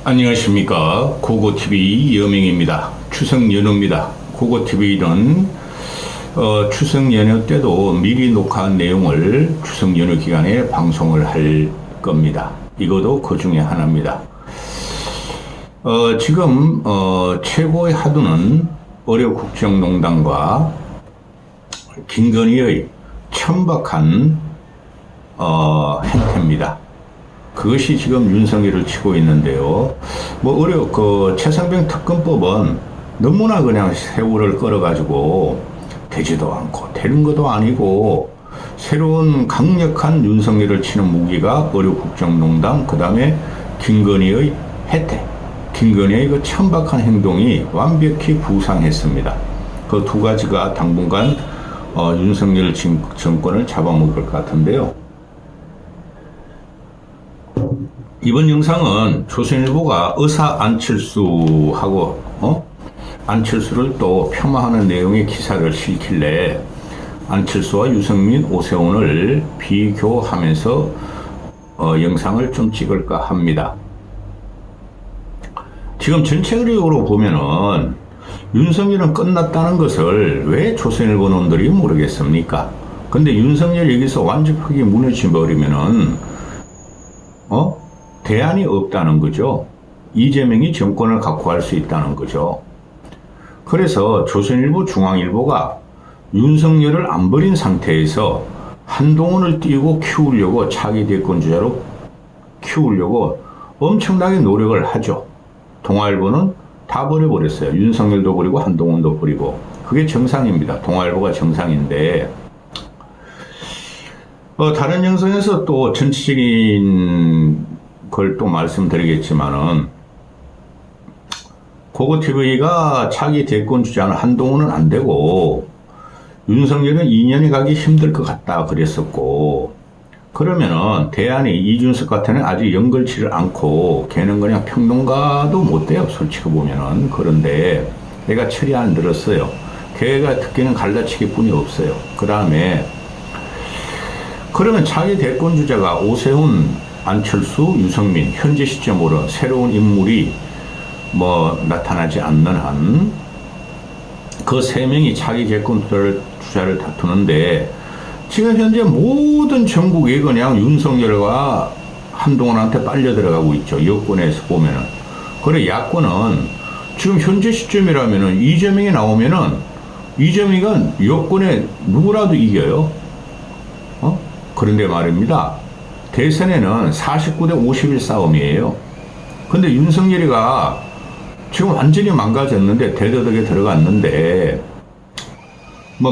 안녕하십니까. 고고TV 여명입니다. 추석 연휴입니다. 고고TV는 추석 연휴 때도 미리 녹화한 내용을 추석 연휴 기간에 방송을 할 겁니다. 이것도 그 중에 하나입니다. 지금 최고의 하두는 어려국정농단과 김건희의 천박한 행태입니다. 그것이 지금 윤석열을 치고 있는데요. 최상병 특검법은 너무나 그냥 세월을 끌어가지고 되지도 않고 되는 것도 아니고, 새로운 강력한 윤석열을 치는 무기가 어려국정농단, 그 다음에 김건희의 혜택, 김건희의 그 천박한 행동이 완벽히 부상했습니다. 그 두 가지가 당분간 윤석열 정권을 잡아먹을 것 같은데요. 이번 영상은 조선일보가 의사 안철수하고 안철수를 또 폄하하는 내용의 기사를 실길래 안철수와 유승민, 오세훈을 비교하면서 영상을 좀 찍을까 합니다. 지금 전체적으로 보면은 윤석열은 끝났다는 것을 왜 조선일보 놈들이 모르겠습니까? 근데 윤석열 여기서 완벽하게 무너져 버리면은 대안이 없다는 거죠. 이재명이 정권을 갖고 갈 수 있다는 거죠. 그래서 조선일보, 중앙일보가 윤석열을 안 버린 상태에서 한동훈을 띄우고 키우려고, 차기 대권주자로 키우려고 엄청나게 노력을 하죠. 동아일보는 다 버려버렸어요. 윤석열도 버리고 한동훈도 버리고. 그게 정상입니다. 동아일보가 정상인데, 다른 영상에서 또 전체적인 걸 또 말씀드리겠지만은, 고고TV가 차기 대권 주자는 한동훈은 안 되고 윤석열은 2년이 가기 힘들 것 같다 그랬었고, 그러면은 대안이 이준석 같은 애는 아직 연결치를 않고 걔는 그냥 평론가도 못 돼요, 솔직히 보면은. 그런데 내가 철이 안 들었어요. 걔가 듣기는 갈라치기 뿐이 없어요. 그 다음에 그러면 차기 대권 주자가 오세훈, 안철수, 유승민, 현재 시점으로 새로운 인물이 나타나지 않는 한 그 세 명이 차기 대권 주자를 다투는데, 지금 현재 모든 전국이 그냥 윤석열과 한동훈한테 빨려 들어가고 있죠. 여권에서 보면은. 그래, 야권은 지금 현재 시점이라면은 이재명이 나오면은 이재명은 여권에 누구라도 이겨요. 그런데 말입니다. 대선에는 49대 51 싸움이에요. 근데 윤석열이가 지금 완전히 망가졌는데, 대더덕에 들어갔는데,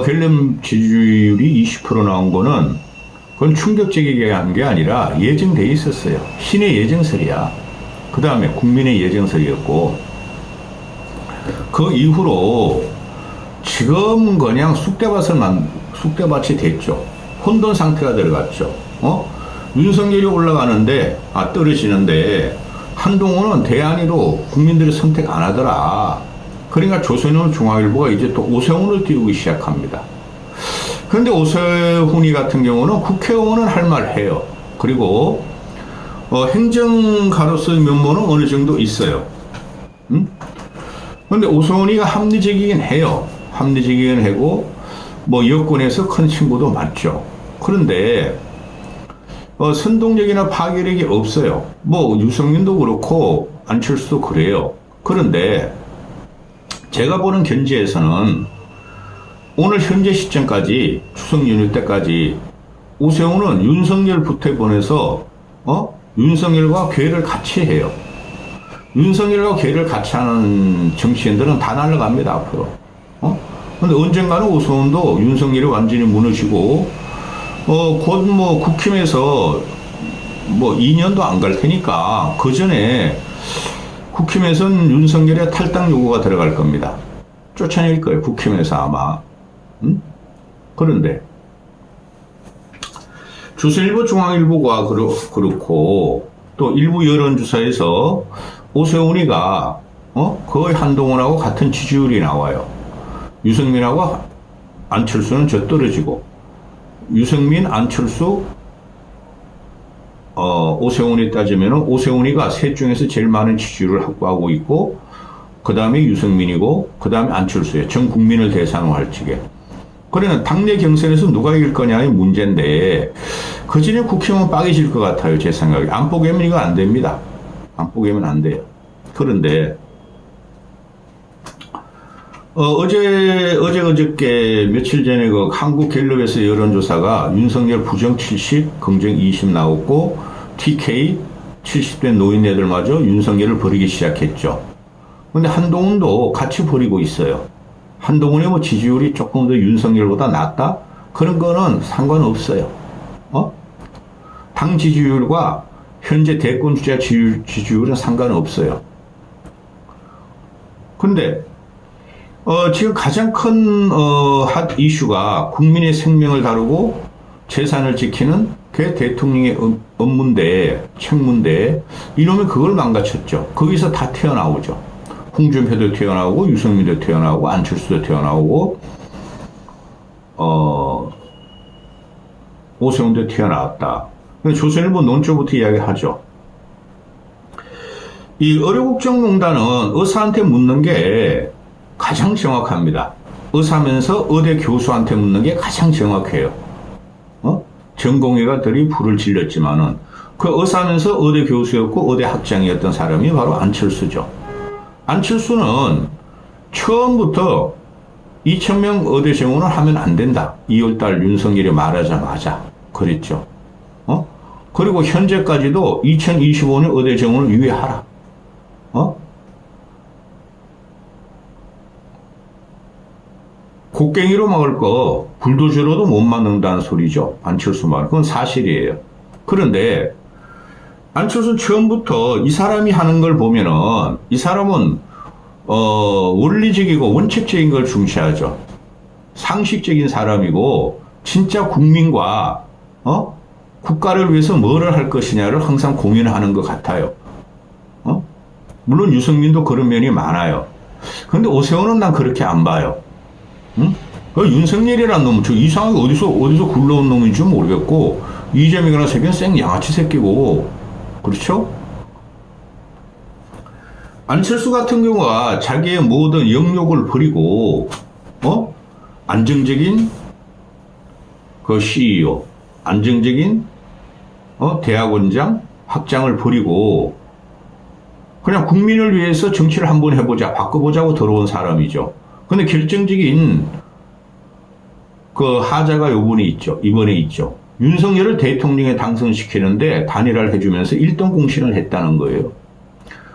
갤름 지지율이 20% 나온 거는 그건 충격적이게 한 게 아니라 예정돼 있었어요. 신의 예정설이야. 그 다음에 국민의 예정설이었고, 그 이후로 지금 그냥 쑥대밭이 됐죠. 혼돈 상태가 들어갔죠. 윤석열이 올라가는데, 떨어지는데, 한동훈은 대안이로 국민들이 선택 안 하더라. 그러니까 조선일보, 중앙일보가 이제 또 오세훈을 띄우기 시작합니다. 그런데 오세훈이 같은 경우는 국회의원은 할 말 해요. 그리고 행정가로서의 면모는 어느 정도 있어요. 그런데 오세훈이가 합리적이긴 해요. 합리적이긴 하고 여권에서 큰 친구도 맞죠. 그런데 선동력이나 파괴력이 없어요. 유승민도 그렇고 안철수도 그래요. 그런데 제가 보는 견지에서는 오늘 현재 시점까지, 추석 연휴 때까지 오세훈은 윤석열부터 보내서 윤석열과 궤를 같이 해요. 윤석열과 궤를 같이 하는 정치인들은 다 날아갑니다, 앞으로. 근데 언젠가는 오세훈도 윤석열이 완전히 무너지고, 곧 국힘에서 2년도 안 갈 테니까 그 전에 국힘에서는 윤석열의 탈당 요구가 들어갈 겁니다. 쫓아낼 거예요, 국힘에서 아마. 그런데 조선일보, 중앙일보가 그렇고 또 일부 여론조사에서 오세훈이가 거의 한동훈하고 같은 지지율이 나와요. 유승민하고 안철수는 저 떨어지고, 유승민, 안철수, 오세훈이 따지면은 오세훈이가 셋 중에서 제일 많은 지지율을 확보하고 있고, 그 다음에 유승민이고, 그 다음에 안철수예요. 전 국민을 대상으로 할 적에. 그러면 당내 경선에서 누가 이길 거냐의 문제인데, 그 전에 국힘은 빠개질 것 같아요. 제 생각에. 안 뽀개면 이거 안 됩니다. 안 뽀개면 안 돼요. 그런데, 어저께 며칠 전에 그 한국갤럽에서 여론조사가 윤석열 부정 70, 긍정 20 나왔고, TK 70대 노인네들마저 윤석열을 버리기 시작했죠. 근데 한동훈도 같이 버리고 있어요. 한동훈의 뭐 지지율이 조금 더 윤석열보다 낫다? 그런 거는 상관없어요. 당 지지율과 현재 대권 주자 지지율은 상관없어요. 근데, 지금 가장 큰, 핫 이슈가 국민의 생명을 다루고 재산을 지키는 그 대통령의 업무인데, 책무인데, 이놈이 그걸 망가쳤죠. 거기서 다 튀어나오죠. 홍준표도 튀어나오고, 유승민도 튀어나오고, 안철수도 튀어나오고, 오세훈도 튀어나왔다. 조선일보 논조부터 이야기하죠. 이 의료국정농단은 의사한테 묻는 게 가장 정확합니다. 의사면서 의대 교수한테 묻는 게 가장 정확해요. 전공의가 불을 질렀지만은 그 의사면서 의대 교수였고 의대 학장이었던 사람이 바로 안철수죠. 안철수는 처음부터 2,000명 의대 정원을 하면 안 된다. 2월달 윤석열이 말하자마자 그랬죠. 그리고 현재까지도 2025년 의대 정원을 유예하라. 곡괭이로 막을 거 불도저로도 못 막는다는 소리죠. 안철수 말. 그건 사실이에요. 그런데 안철수 처음부터 이 사람이 하는 걸 보면은 이 사람은 원리적이고 원칙적인 걸 중시하죠. 상식적인 사람이고 진짜 국민과 국가를 위해서 뭐를 할 것이냐를 항상 고민하는 것 같아요. 물론 유승민도 그런 면이 많아요. 그런데 오세훈은 난 그렇게 안 봐요. 그 윤석열이라는 놈은 저 이상하게 어디서 굴러온 놈인지 모르겠고, 이재명이라는 새끼는 생 양아치 새끼고, 그렇죠? 안철수 같은 경우가 자기의 모든 영역을 버리고, 안정적인 그 CEO, 안정적인 대학원장, 학장을 버리고, 그냥 국민을 위해서 정치를 한번 해보자, 바꿔보자고 들어온 사람이죠. 근데 결정적인 그 하자가 이번에 있죠. 윤석열을 대통령에 당선시키는데 단일화를 해주면서 1등 공신을 했다는 거예요.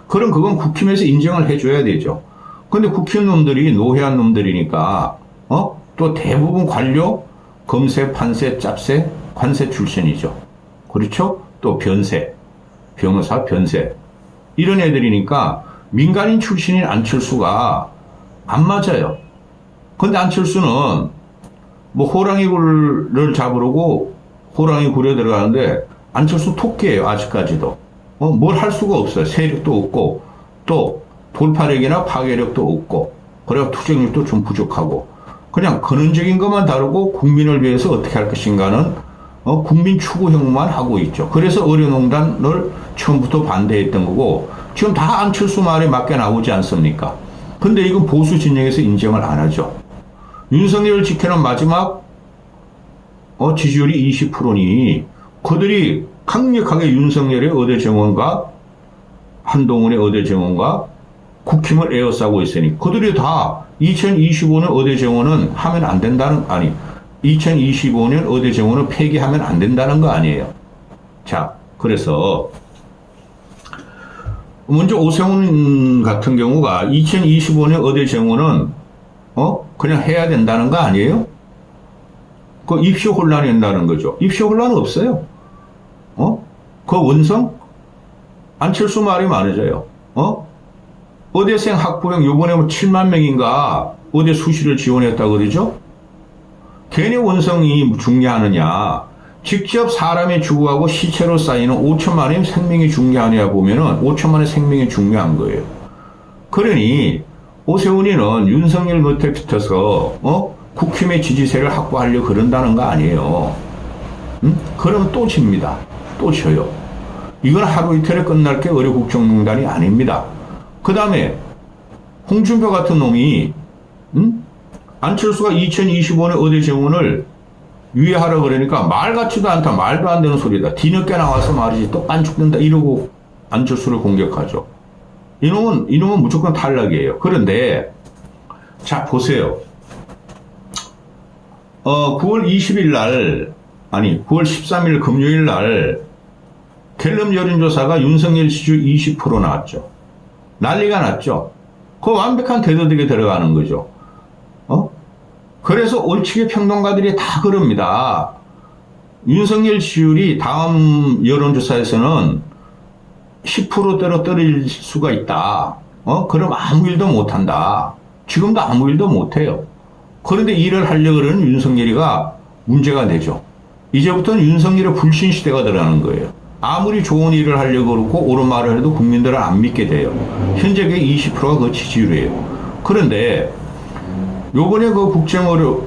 그럼 그건 국힘에서 인정을 해줘야 되죠. 근데 국힘 놈들이 노회한 놈들이니까, 또 대부분 관료, 검세, 판세, 짭세, 관세 출신이죠. 그렇죠? 또 변세, 변호사, 변세. 이런 애들이니까 민간인 출신인 안철수가 안 맞아요. 근데 안철수는 뭐 호랑이 굴을 잡으려고 호랑이 굴에 들어가는데 안철수 토끼예요. 아직까지도. 뭘 할 수가 없어요. 세력도 없고 또 돌파력이나 파괴력도 없고 그래서 투쟁력도 좀 부족하고 그냥 근원적인 것만 다루고 국민을 위해서 어떻게 할 것인가는 국민 추구형만 하고 있죠. 그래서 의료농단을 처음부터 반대했던 거고 지금 다 안철수 말에 맞게 나오지 않습니까? 근데 이건 보수 진영에서 인정을 안 하죠. 윤석열을 지켜는 마지막 지지율이 20%니 그들이 강력하게 윤석열의 의대 정원과 한동훈의 의대 정원과 국힘을 에워싸고 있으니 그들이 다 2025년 의대 정원은 하면 안 된다는 2025년 의대 정원을 폐기하면 안 된다는 거 아니에요. 자, 그래서 먼저 오세훈 같은 경우가 2025년 의대 정원은 그냥 해야 된다는 거 아니에요? 그 입시 혼란이 된다는 거죠. 입시 혼란은 없어요. 그 원성 안철수 말이 많아져요. 의대생 학부형 요번에 7만 명인가 의대 수시를 지원했다고 그러죠? 괜히 원성이 중요하느냐. 직접 사람이 죽어가고 시체로 쌓이는 5천만의 생명이 중요하냐 보면은 5천만의 생명이 중요한 거예요. 그러니 오세훈이는 윤석열 곁에 붙어서 국힘의 지지세를 확보하려고 그런다는 거 아니에요. 그러면 또 집니다. 또 져요. 이건 하루 이틀에 끝날 게 의료 국정농단이 아닙니다. 그 다음에 홍준표 같은 놈이 안철수가 2025년 의대 정원을 유예하라 그러니까 말 같지도 않다. 말도 안 되는 소리다. 뒤늦게 나와서 말이지 또 깐죽된다 이러고 안철수를 공격하죠. 이놈은 무조건 탈락이에요. 그런데 자 보세요. 9월 20일 날 아니 9월 13일 금요일 날 갤럽 여론조사가 윤석열 지지율 20% 나왔죠. 난리가 났죠. 그 완벽한 대도덕에 들어가는 거죠. 그래서 올치기 평론가들이 다 그럽니다. 윤석열 지지율이 다음 여론조사에서는 10%대로 떨어질 수가 있다. 그럼 아무 일도 못한다. 지금도 아무 일도 못해요. 그런데 일을 하려고 그러는 윤석열이가 문제가 되죠. 이제부터는 윤석열의 불신 시대가 들어가는 거예요. 아무리 좋은 일을 하려고 그러고 옳은 말을 해도 국민들은 안 믿게 돼요. 현재 그 20%가 그 지지율이에요. 그런데 요번에 그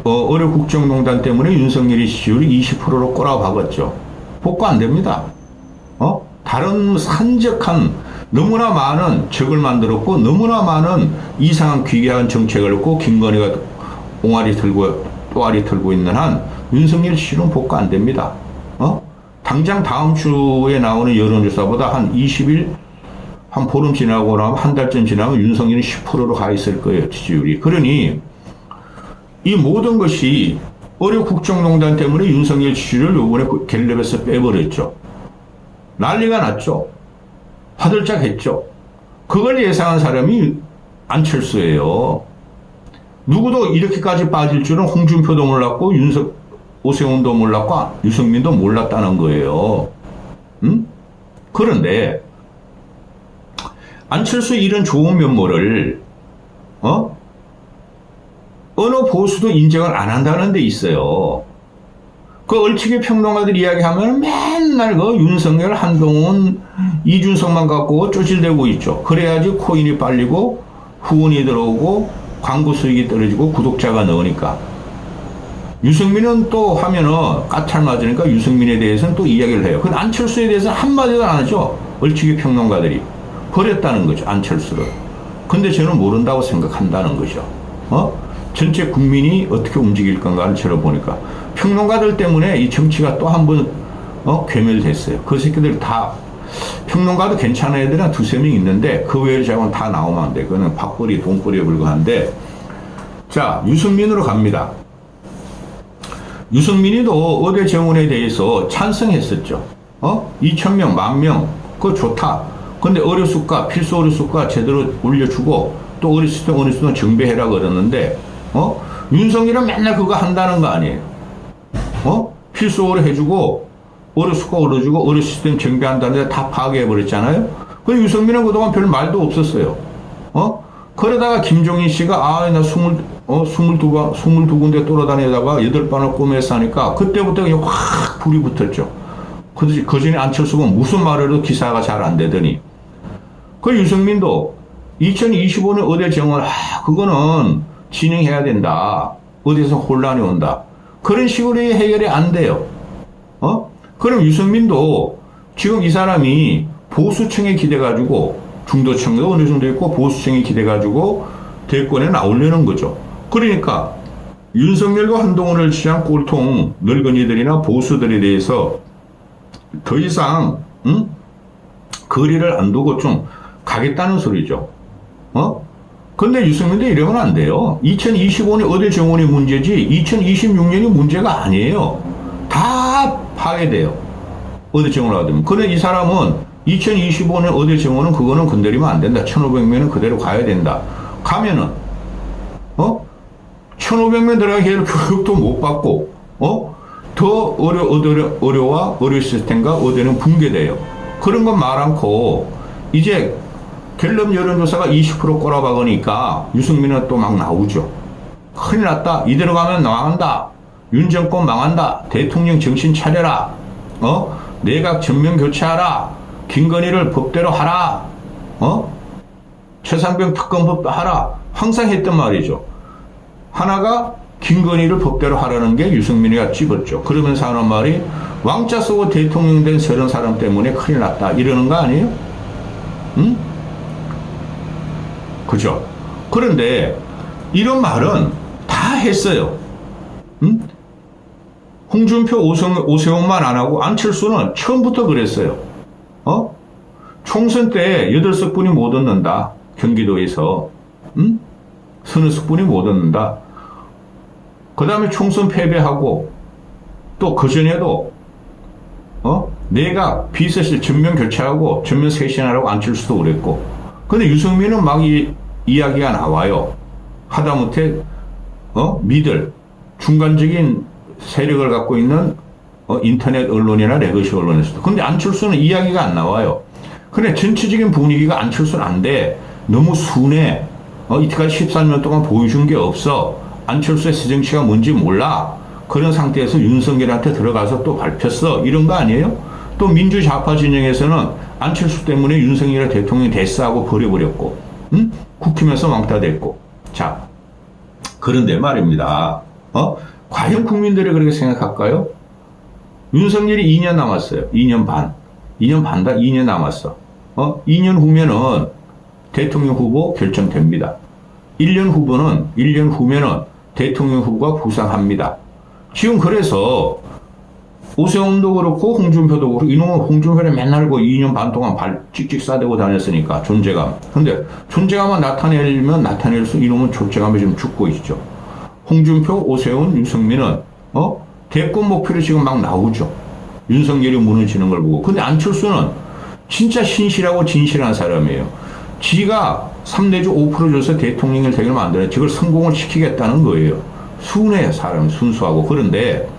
의료 국정농단 때문에 윤석열이 지지율이 20%로 꼬라박았죠. 복구 안 됩니다. 다른 산적한 너무나 많은 적을 만들었고 너무나 많은 이상한 귀괴한 정책을 했고 김건희가 옹알이 들고 또알이 들고 있는 한 윤석열 지지율은 복구 안 됩니다. 당장 다음 주에 나오는 여론조사보다 한 20일 한 보름 지나고 나면 한 달쯤 지나면 윤석열이 10%로 가 있을 거예요. 지지율이. 그러니 이 모든 것이 의료 국정농단 때문에 윤석열 지지율을 요번에 갤럽에서 빼버렸죠. 난리가 났죠. 화들짝했죠. 그걸 예상한 사람이 안철수예요. 누구도 이렇게까지 빠질 줄은 홍준표도 몰랐고 오세훈도 몰랐고 유승민도 몰랐다는 거예요. 그런데 안철수의 이런 좋은 면모를 어느 보수도 인정을 안 한다는 데 있어요. 그 얼치기 평론가들 이야기하면 맨날 그 윤석열, 한동훈, 이준석만 갖고 쪼질대고 있죠. 그래야지 코인이 빨리고 후원이 들어오고 광고 수익이 떨어지고 구독자가 넣으니까. 유승민은 또 하면은 까탈 맞으니까 유승민에 대해서는 또 이야기를 해요. 근데 안철수에 대해서는 한마디도 안 하죠. 얼치기 평론가들이. 버렸다는 거죠. 안철수를. 근데 저는 모른다고 생각한다는 거죠. 전체 국민이 어떻게 움직일 건가를 저를 보니까 평론가들 때문에 이 정치가 또 한 번 괴멸됐어요. 그 새끼들 다 평론가도 괜찮은 애들이 한 두세 명 있는데 그 외의 자고는 다 나오면 안 돼. 그거는 밥벌이 돈벌이에 불과한데. 자, 유승민으로 갑니다. 유승민이도 의대 정원에 대해서 찬성했었죠. 2,000명, 10,000명, 그거 좋다. 근데 의료수가, 필수 의료수가 제대로 올려주고 또 어느 수는 정배해라 그러는데 윤석열은 맨날 그거 한다는 거 아니에요. 필수 의료 해주고 의료수가 올려주고 의료 시스템 정비한다는데 다 파괴해버렸잖아요. 근데 유승민은 그동안 별 말도 없었어요. 그러다가 김종인 씨가 나 22군데 돌아다니다가 8번을 꿈에서 하니까 그때부터 그냥 확 불이 붙었죠. 그 전에 안철수가 무슨 말을 해도 기사가 잘 안 되더니 그 유승민도 2025년 의대 정원 그거는 진행해야 된다. 어디서 혼란이 온다. 그런 식으로 해결이 안 돼요. 그럼 유승민도 지금 이 사람이 보수층에 기대가지고 중도층도 어느 정도 있고 보수층에 기대가지고 대권에 나오려는 거죠. 그러니까 윤석열과 한동훈을 취한 꼴통 늙은이들이나 보수들에 대해서 더 이상 거리를 안 두고 좀 가겠다는 소리죠. 근데 유승민도 이러면 안 돼요. 2025년 의대 정원이 문제지 2026년이 문제가 아니에요. 다 파괴돼요. 의대 정원을 하면. 근데 이 사람은 2025년 의대 정원은 그거는 건드리면 안 된다. 1,500명은 그대로 가야 된다. 가면은 1,500명 들어가게 해도 교육도 못 받고 더 의료와 의료 시스템과 의대는 붕괴돼요. 그런 건 말 않고 이제 갤럽 여론조사가 20% 꼬라박으니까 유승민은 또 막 나오죠. 큰일 났다. 이대로 가면 망한다. 윤 정권 망한다. 대통령 정신 차려라. 내각 전면 교체하라. 김건희를 법대로 하라. 최상병 특검법도 하라. 항상 했던 말이죠. 하나가 김건희를 법대로 하라는 게 유승민이가 찝었죠. 그러면서 하는 말이 왕자 쓰고 대통령 된 저런 사람 때문에 큰일 났다 이러는 거 아니에요? 응? 그죠? 그런데 이런 말은 다 했어요. 응? 홍준표, 오세훈만 안 하고 안철수는 처음부터 그랬어요. 총선 때 8석분이 못 얻는다. 경기도에서. 응? 서너 석분이 못 얻는다. 그 다음에 총선 패배하고 또 그전에도 내가 비서실 전면 교체하고 전면 쇄신하라고 안철수도 그랬고 근데 유승민은 막 이야기가 나와요. 하다못해 믿을 중간적인 세력을 갖고 있는 인터넷 언론이나 레거시 언론에서도. 근데 안철수는 이야기가 안 나와요. 근데 전체적인 분위기가 안철수는 안 돼. 너무 순해. 이때까지 13년 동안 보여준 게 없어. 안철수의 새정치가 뭔지 몰라. 그런 상태에서 윤석열한테 들어가서 또 밟혔어. 이런 거 아니에요? 또 민주좌파 진영에서는 안철수 때문에 윤석열이 대통령이 됐어 하고 버려버렸고, 응? 국힘에서 왕따 됐고. 자, 그런데 말입니다. 과연 국민들이 그렇게 생각할까요? 윤석열이 2년 남았어요. 2년 반. 2년 반다? 2년 남았어. 2년 후면은 대통령 후보 결정됩니다. 1년 후면은 대통령 후보가 부상합니다. 지금 그래서 오세훈도 그렇고 홍준표도 그렇고 이놈은 홍준표를 맨날 2년 반 동안 발 찍찍 싸대고 다녔으니까 존재감. 근데 존재감만 나타내면 나타낼수록 이놈은 존재감이 좀 죽고 있죠. 홍준표, 오세훈, 유승민은 대권 목표로 지금 막 나오죠. 윤석열이 무너지는 걸 보고. 근데 안철수는 진짜 신실하고 진실한 사람이에요. 지가 3 내지 5% 줘서 대통령을 되게 만드는 저걸 성공을 시키겠다는 거예요. 순해 사람이 순수하고. 그런데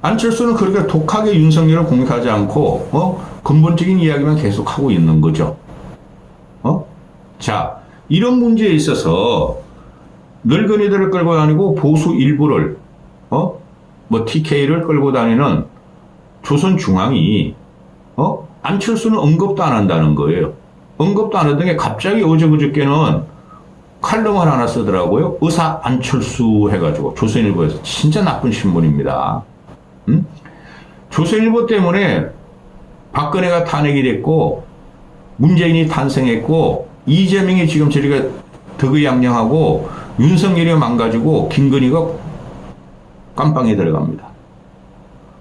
안철수는 그렇게 독하게 윤석열을 공격하지 않고 근본적인 이야기만 계속하고 있는 거죠. 자, 이런 문제에 있어서 늙은이들을 끌고 다니고 보수 일부를 TK를 끌고 다니는 조선중앙이 안철수는 언급도 안 한다는 거예요. 언급도 안 하던 게 갑자기 어저께는 칼럼을 하나 쓰더라고요. 의사 안철수 해가지고 조선일보에서. 진짜 나쁜 신문입니다. 조선일보 때문에 박근혜가 탄핵이 됐고 문재인이 탄생했고 이재명이 지금 저리가 득의양양하고 윤석열이 망가지고 김건희가 깜빵에 들어갑니다.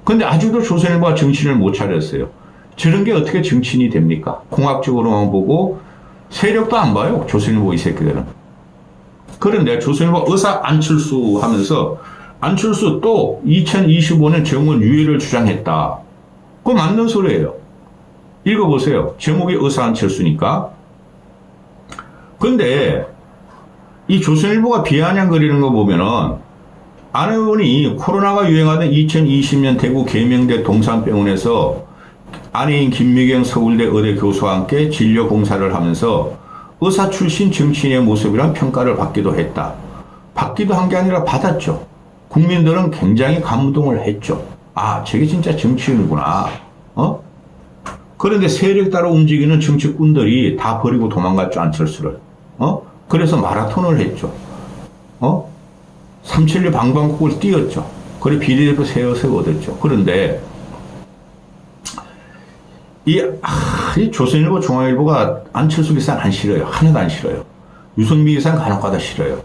근데 아직도 조선일보가 정신을 못 차렸어요. 저런 게 어떻게 정치인이 됩니까? 공학적으로만 보고 세력도 안 봐요. 조선일보 이 새끼들은. 그런데 조선일보 의사 안철수 하면서 안철수 또 2025년 정원 유예를 주장했다. 그거 맞는 소리예요. 읽어보세요. 제목이 의사 안철수니까. 근데 이 조선일보가 비아냥거리는 거 보면은 안 의원이 코로나가 유행하던 2020년 대구 계명대 동산병원에서 아내인 김미경 서울대 의대 교수와 함께 진료 봉사를 하면서 의사 출신 정치인의 모습이란 평가를 받기도 했다. 받기도 한 게 아니라 받았죠. 국민들은 굉장히 감동을 했죠. 아, 저게 진짜 정치인이구나. 그런데 세력 따라 움직이는 정치꾼들이 다 버리고 도망갔죠, 안철수를. 그래서 마라톤을 했죠. 376 방방곡을 뛰었죠. 그래 비례대표 세워서 얻었죠. 그런데 이 조선일보, 중앙일보가 안철수 기사는 안 싫어요. 하나도 안 싫어요. 유승민 기사는 간혹가다 싫어요.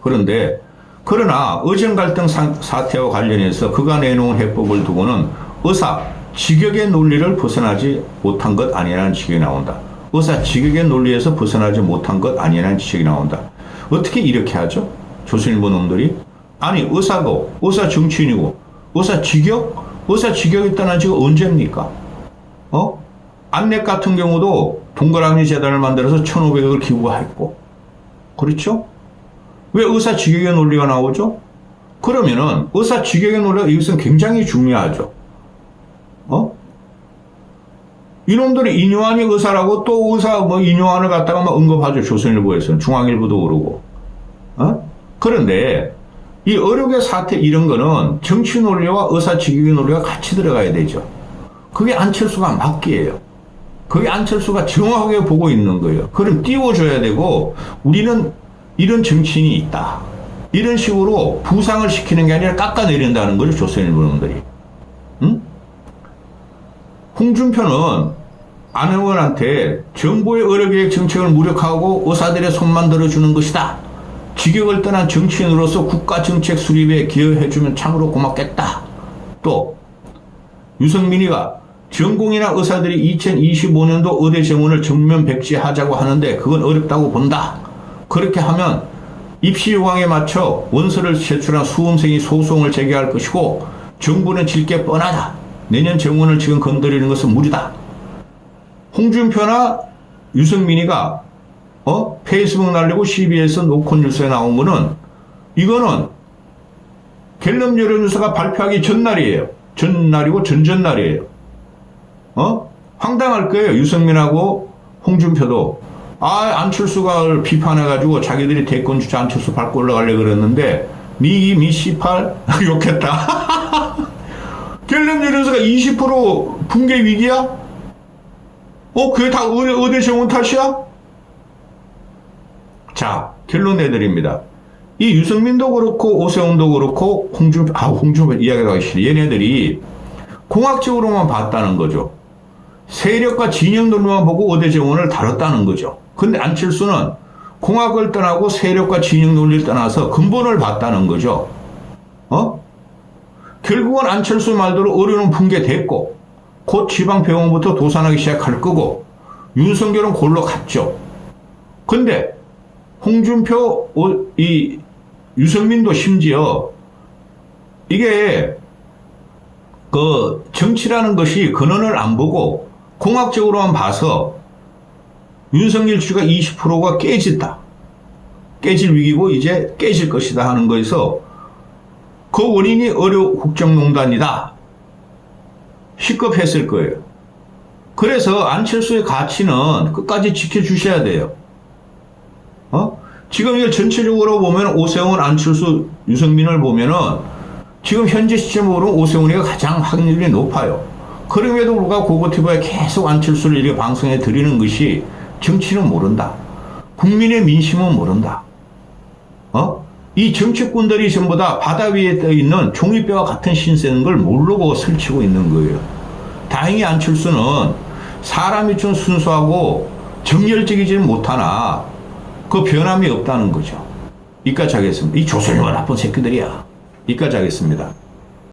그러나 의정 갈등 사태와 관련해서 그가 내놓은 해법을 두고는 의사 직역의 논리를 벗어나지 못한 것 아니라는 지적이 나온다. 의사 직역의 논리에서 벗어나지 못한 것 아니라는 지적이 나온다. 어떻게 이렇게 하죠? 조선일보 놈들이? 아니 의사고 의사 정치인이고 의사 직역? 의사 직역에 따른 지가 언제입니까? 안랩 같은 경우도 동그라미 재단을 만들어서 1,500억을 기부했고 그렇죠? 왜 의사 직역의 논리가 나오죠? 그러면은 의사 직역의 논리가 이것은 굉장히 중요하죠. 이놈들이 인요한이 의사라고 또 의사 인요한을 갖다가 막 언급하죠. 조선일보에서는. 중앙일보도 그러고. 그런데 이 의료계 사태 이런 거는 정치 논리와 의사 직역의 논리가 같이 들어가야 되죠. 그게 안철수가 맞기예요. 그게 안철수가 정확하게 보고 있는 거예요. 그럼 띄워줘야 되고 우리는 이런 정치인이 있다. 이런 식으로 부상을 시키는 게 아니라 깎아내린다는 거죠. 조선일보 놈들이. 응? 홍준표는 안 의원한테 정부의 의료계획 정책을 무력화하고 의사들의 손만 들어주는 것이다. 직역을 떠난 정치인으로서 국가 정책 수립에 기여해주면 참으로 고맙겠다. 또 유승민이가 전공의나 의사들이 2025년도 의대 정원을 전면 백지하자고 하는데 그건 어렵다고 본다. 그렇게 하면 입시 요강에 맞춰 원서를 제출한 수험생이 소송을 제기할 것이고 정부는 질 게 뻔하다. 내년 정원을 지금 건드리는 것은 무리다. 홍준표나 유승민이가 페이스북 날리고 CBS 노컷 뉴스에 나온 거는 이거는 갤럽 여론조사가 발표하기 전날이에요. 전날이고 전전날이에요. 황당할 거예요. 유승민하고 홍준표도 안철수가 비판해가지고 자기들이 대권 주자 안철수 밟고 올라가려고 그랬는데 미 C8 욕했다. 갤럽 여론조사가 20% 붕괴 위기야? 그게 다 의대 정원 탓이야? 자, 결론 내드립니다. 이 유승민도 그렇고 오세훈도 그렇고 홍준표 이야기가 하기 싫어. 얘네들이 공학적으로만 봤다는 거죠. 세력과 진영들만 보고 의대 정원을 다뤘다는 거죠. 근데 안철수는 공학을 떠나고 세력과 진영 논리를 떠나서 근본을 봤다는 거죠. 결국은 안철수 말대로 의료는 붕괴됐고 곧 지방병원부터 도산하기 시작할 거고 윤석열은 골로 갔죠. 근데 홍준표, 유승민도 심지어 이게 정치라는 것이 근원을 안 보고 공학적으로만 봐서 윤석열 주가 20%가 깨진다. 깨질 위기고 이제 깨질 것이다 하는 거에서 그 원인이 의료 국정농단이다. 시급했을 거예요. 그래서 안철수의 가치는 끝까지 지켜주셔야 돼요. 지금 이걸 전체적으로 보면 오세훈, 안철수, 유승민을 보면은 지금 현재 시점으로 오세훈이가 가장 확률이 높아요. 그럼에도 불구하고 고고티브에 계속 안철수를 이렇게 방송에 드리는 것이 정치는 모른다. 국민의 민심은 모른다. 이 정치꾼들이 전부 다 바다 위에 떠 있는 종이뼈와 같은 신세는 걸 모르고 설치고 있는 거예요. 다행히 안철수는 사람이 좀 순수하고 정열적이지는 못하나 그 변함이 없다는 거죠. 이까지 하겠습니다. 이 조선료가 나쁜 새끼들이야. 이까지 하겠습니다.